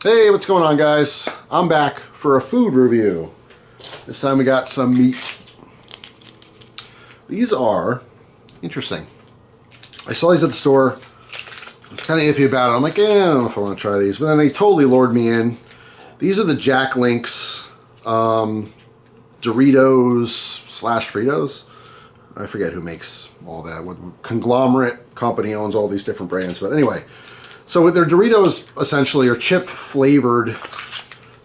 Hey, what's going on, guys? I'm back for a food review. This time we got some meat. These are interesting. I saw these at the store. I was kind of iffy about it. I'm like, I don't know if I want to try these. But then they totally lured me in. These are the Jack Link's Doritos / Fritos. I forget who makes all that. What conglomerate company owns all these different brands. But anyway, so their Doritos essentially are chip flavored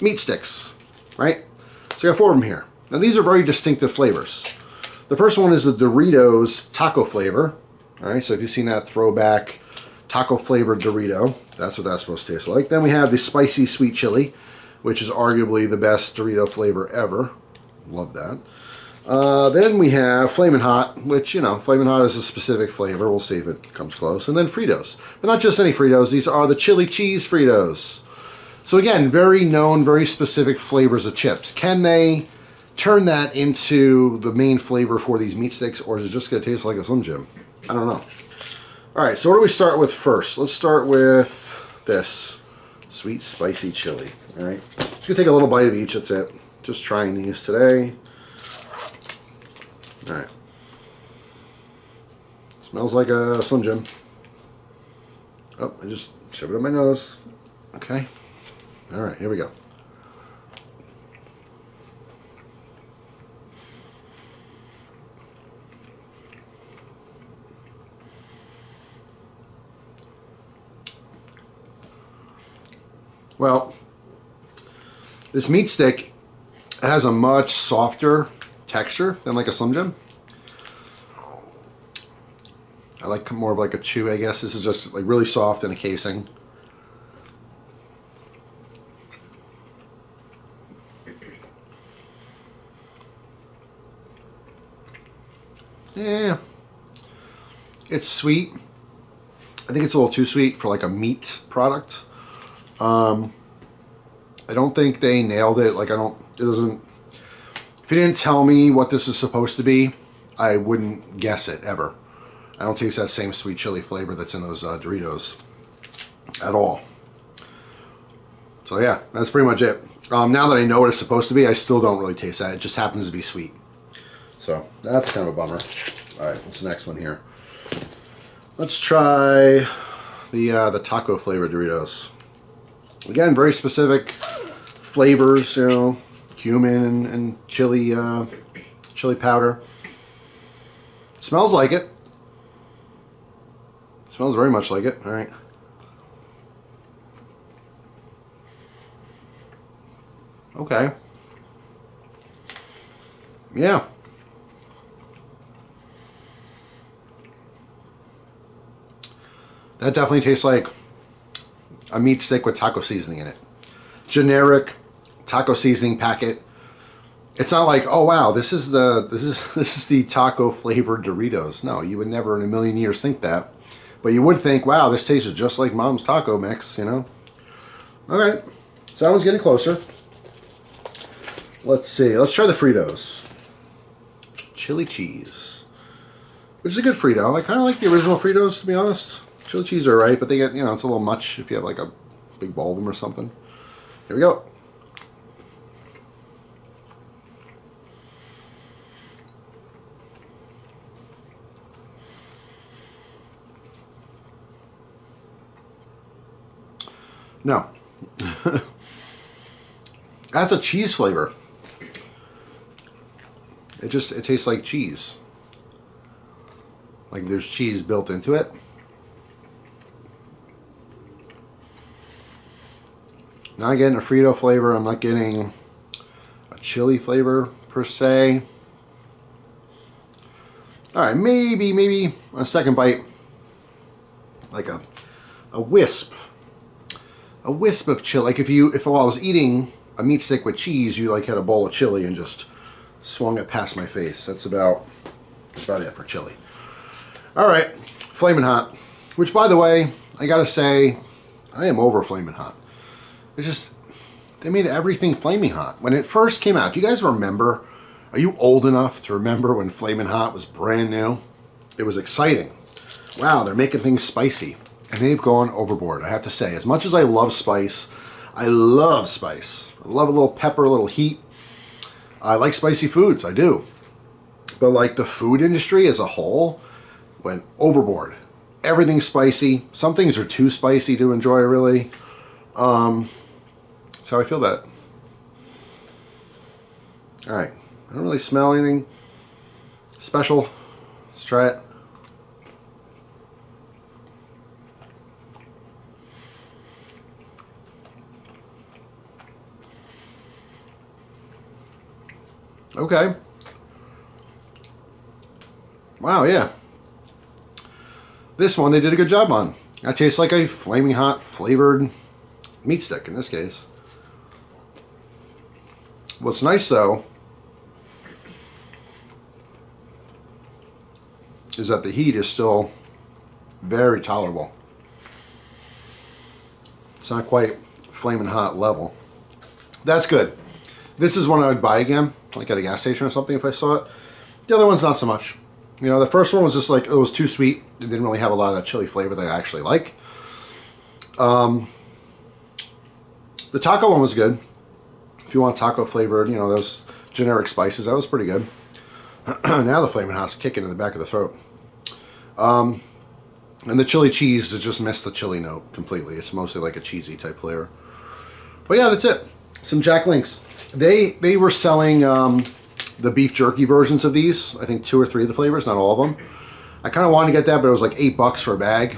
meat sticks, right? So I got 4 of them here. Now these are very distinctive flavors. The first one is the Doritos taco flavor. All right, so if you've seen that throwback taco flavored Dorito, that's what that's supposed to taste like. Then we have the spicy sweet chili, which is arguably the best Dorito flavor ever. Love that. Then we have Flamin' Hot, which, you know, Flamin' Hot is a specific flavor. We'll see if it comes close. And then Fritos. But not just any Fritos. These are the chili cheese Fritos. So again, very known, very specific flavors of chips. Can they turn that into the main flavor for these meat sticks, or is it just going to taste like a Slim Jim? I don't know. All right, so what do we start with first? Let's start with this sweet spicy chili. All right, just going to take a little bite of each. That's it. Just trying these today. All right. Smells like a Slim Jim. Oh, I just shoved it up my nose. Okay. All right, here we go. Well, this meat stick has a much softer texture than like a Slim Jim. I like more of like a chew, I guess. This is just like really soft in a casing. Yeah, it's sweet. I think it's a little too sweet for like a meat product. I don't think they nailed it. Like, it doesn't, if you didn't tell me what this is supposed to be, I wouldn't guess it ever. I don't taste that same sweet chili flavor that's in those Doritos at all. So yeah, that's pretty much it. Now that I know what it's supposed to be, I still don't really taste that. It just happens to be sweet. So that's kind of a bummer. All right, what's the next one here? Let's try the taco flavored Doritos. Again, very specific flavors, you know, cumin and chili, chili powder. It smells like it. It smells very much like it. All right. Okay. Yeah. That definitely tastes like a meat stick with taco seasoning in it. Generic taco seasoning packet. It's not like, oh wow, this is the taco flavored Doritos. No, you would never in a million years think that. But you would think, wow, this tastes just like Mom's taco mix, you know? All right, so that one's getting closer. Let's see, let's try the Fritos. Chili cheese, which is a good Frito. I kind of like the original Fritos, to be honest. Chili cheese are right, but they get, you know, it's a little much if you have like a big ball of them or something. Here we go. No. That's a cheese flavor. It tastes like cheese. Like there's cheese built into it. Not getting a Frito flavor. I'm not getting a chili flavor per se. All right, maybe a second bite, like a wisp of chili. Like if I was eating a meat stick with cheese, you like had a bowl of chili and just swung it past my face. That's about it for chili. All right, Flamin' Hot, which by the way, I gotta say, I am over Flamin' Hot. It's just, they made everything flaming hot. When it first came out, do you guys remember? Are you old enough to remember when Flamin' Hot was brand new? It was exciting. Wow, they're making things spicy. And they've gone overboard, I have to say. As much as I love spice, I love spice. I love a little pepper, a little heat. I like spicy foods, I do. But like the food industry as a whole went overboard. Everything's spicy. Some things are too spicy to enjoy, really. That's how I feel about it. All right, I don't really smell anything special. Let's try it. Okay. Wow, yeah. This one they did a good job on. That tastes like a flaming hot flavored meat stick in this case. What's nice though is that the heat is still very tolerable. It's not quite flaming hot level. That's good. This is one I would buy again, like at a gas station or something if I saw it. The other one's not so much. You know, the first one was just like, it was too sweet. It didn't really have a lot of that chili flavor that I actually like. The taco one was good. If you want taco flavored, you know, those generic spices, that was pretty good. Now the Flamin' Hot's kicking in the back of the throat. And the chili cheese has just missed the chili note completely. It's mostly like a cheesy type flavor. But yeah, that's it. Some Jack Links. They were selling the beef jerky versions of these. I think 2 or 3 of the flavors, not all of them. I kind of wanted to get that, but it was like $8 for a bag.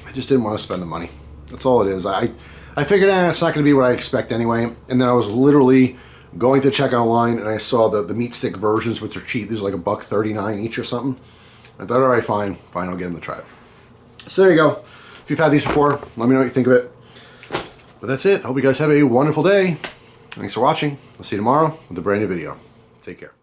I just didn't want to spend the money. That's all it is. I figured it's not going to be what I expect anyway. And then I was literally going to check online and I saw the meat stick versions, which are cheap. These are like $1.39 each or something. I thought, all right, fine, I'll get them to try it. So there you go. If you've had these before, let me know what you think of it. But that's it. I hope you guys have a wonderful day. Thanks for watching. I'll see you tomorrow with a brand new video. Take care.